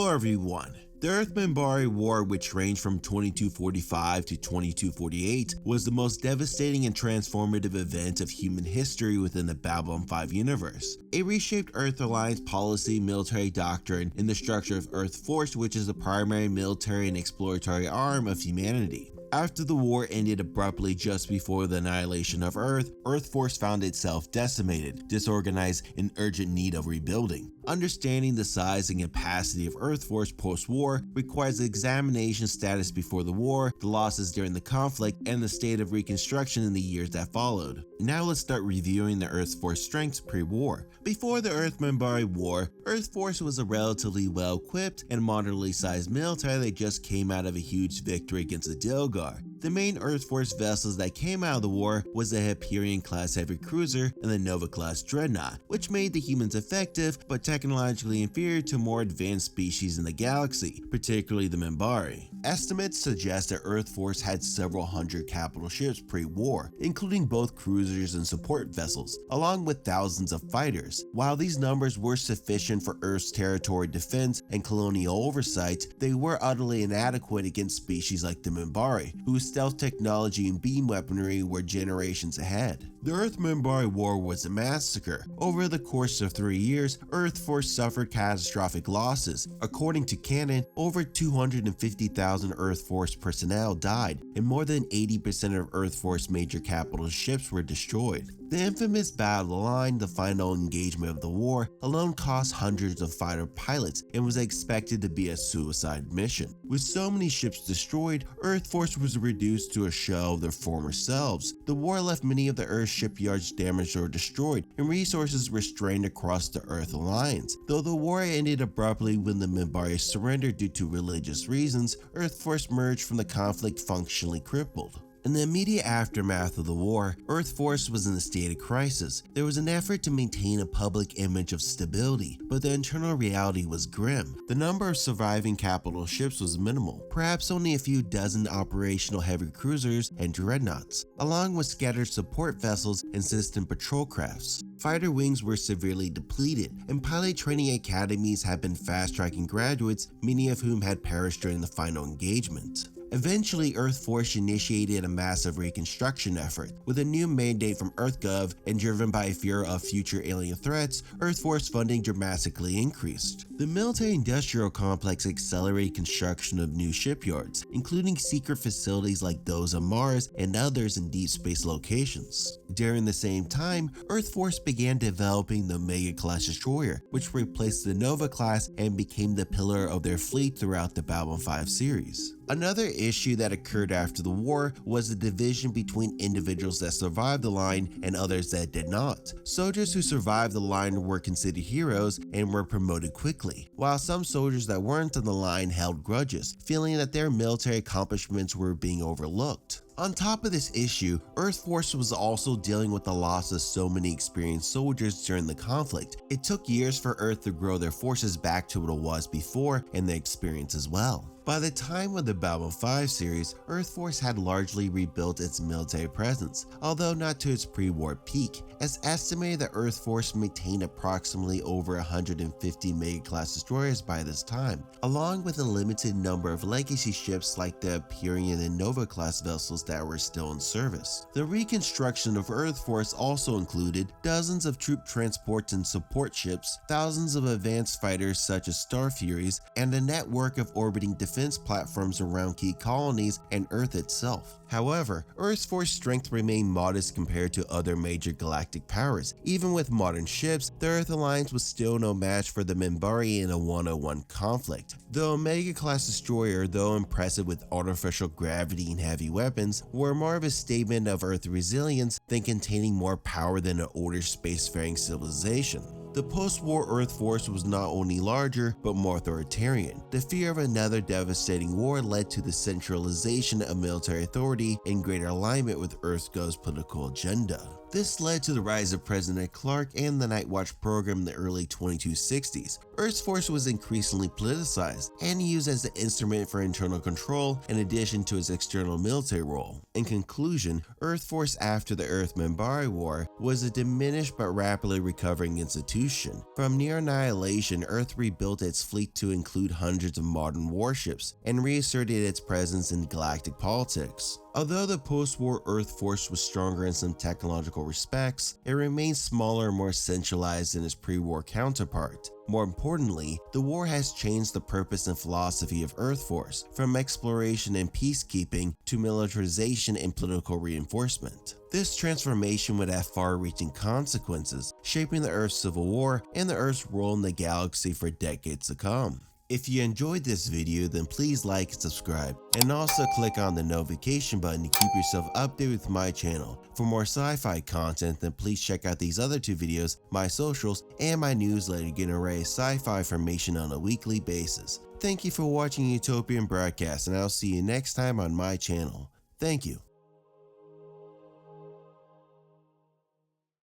Hello everyone. The Earth Minbari War, which ranged from 2245 to 2248, was the most devastating and transformative event of human history within the Babylon 5 universe. It reshaped Earth Alliance policy, military doctrine, and the structure of Earthforce, which is the primary military and exploratory arm of humanity. After the war ended abruptly just before the annihilation of Earth, Earthforce found itself decimated, disorganized, in urgent need of rebuilding. Understanding the size and capacity of Earthforce post-war requires the examination status before the war, the losses during the conflict, and the state of reconstruction in the years that followed. Now let's start reviewing the Earthforce strengths pre-war. Before the Earth Minbari War, Earthforce was a relatively well-equipped and moderately sized military that just came out of a huge victory against the Dilgar. The main Earthforce vessels that came out of the war was the Hyperion-class heavy cruiser and the Nova-class dreadnought, which made the humans effective but technologically inferior to more advanced species in the galaxy, particularly the Minbari. Estimates suggest that Earthforce had several hundred capital ships pre-war, including both cruisers and support vessels, along with thousands of fighters. While these numbers were sufficient for Earth's territory defense and colonial oversight, they were utterly inadequate against species like the Minbari, whose stealth technology and beam weaponry were generations ahead. The Earth Minbari War was a massacre. Over the course of 3 years, Earthforce suffered catastrophic losses. According to canon, over 250,000 Earthforce personnel died, and more than 80% of Earthforce major capital ships were destroyed. The infamous Battle Line, the final engagement of the war, alone cost hundreds of fighter pilots and was expected to be a suicide mission. With so many ships destroyed, Earthforce was reduced to a shell of their former selves. The war left many of the Earth's shipyards damaged or destroyed, and resources were strained across the Earth Alliance. Though the war ended abruptly when the Minbari surrendered due to religious reasons, Earthforce emerged from the conflict functionally crippled. In the immediate aftermath of the war, Earthforce was in a state of crisis. There was an effort to maintain a public image of stability, but the internal reality was grim. The number of surviving capital ships was minimal, perhaps only a few dozen operational heavy cruisers and dreadnoughts, along with scattered support vessels and system patrol crafts. Fighter wings were severely depleted, and pilot training academies had been fast-tracking graduates, many of whom had perished during the final engagement. Eventually, Earthforce initiated a massive reconstruction effort. With a new mandate from EarthGov and driven by a fear of future alien threats, Earthforce funding dramatically increased. The military-industrial complex accelerated construction of new shipyards, including secret facilities like those on Mars and others in deep space locations. During the same time, Earthforce began developing the Omega-class destroyer, which replaced the Nova-class and became the pillar of their fleet throughout the Babylon 5 series. Another issue that occurred after the war was the division between individuals that survived the line and others that did not. Soldiers who survived the line were considered heroes and were promoted quickly, while some soldiers that weren't on the line held grudges, feeling that their military accomplishments were being overlooked. On top of this issue, Earthforce was also dealing with the loss of so many experienced soldiers during the conflict. It took years for Earth to grow their forces back to what it was before and their experience as well. By the time of the Babylon 5 series, Earthforce had largely rebuilt its military presence, although not to its pre-war peak. It's estimated that Earthforce maintained approximately over 150 mega-class destroyers by this time, along with a limited number of legacy ships like the Hyperion and Nova-class vessels that were still in service. The reconstruction of Earthforce also included dozens of troop transports and support ships, thousands of advanced fighters such as Star Furies, and a network of orbiting defense platforms around key colonies and Earth itself. However, Earthforce's strength remained modest compared to other major galactic powers. Even with modern ships, the Earth Alliance was still no match for the Minbari in a one-on-one conflict. The Omega-class destroyer, though impressive with artificial gravity and heavy weapons, were more of a statement of Earth resilience than containing more power than an older spacefaring civilization. The post-war Earthforce was not only larger, but more authoritarian. The fear of another devastating war led to the centralization of military authority in greater alignment with EarthGov's political agenda. This led to the rise of President Clark and the Night Watch program in the early 2260s. Earthforce was increasingly politicized and used as an instrument for internal control in addition to its external military role. In conclusion, Earthforce after the Earth Minbari War was a diminished but rapidly recovering institution. From near annihilation, Earth rebuilt its fleet to include hundreds of modern warships and reasserted its presence in galactic politics. Although the post-war Earthforce was stronger in some technological respects, it remained smaller and more centralized than its pre-war counterpart. More importantly, the war has changed the purpose and philosophy of Earthforce, from exploration and peacekeeping to militarization and political reinforcement. This transformation would have far-reaching consequences, shaping the Earth's civil war and the Earth's role in the galaxy for decades to come. If you enjoyed this video, then please like and subscribe, and also click on the notification button to keep yourself updated with my channel. For more sci-fi content, then please check out these other two videos, my socials, and my newsletter to get an array of sci-fi information on a weekly basis. Thank you for watching Utopian broadcast, and I'll see you next time on my channel. Thank you.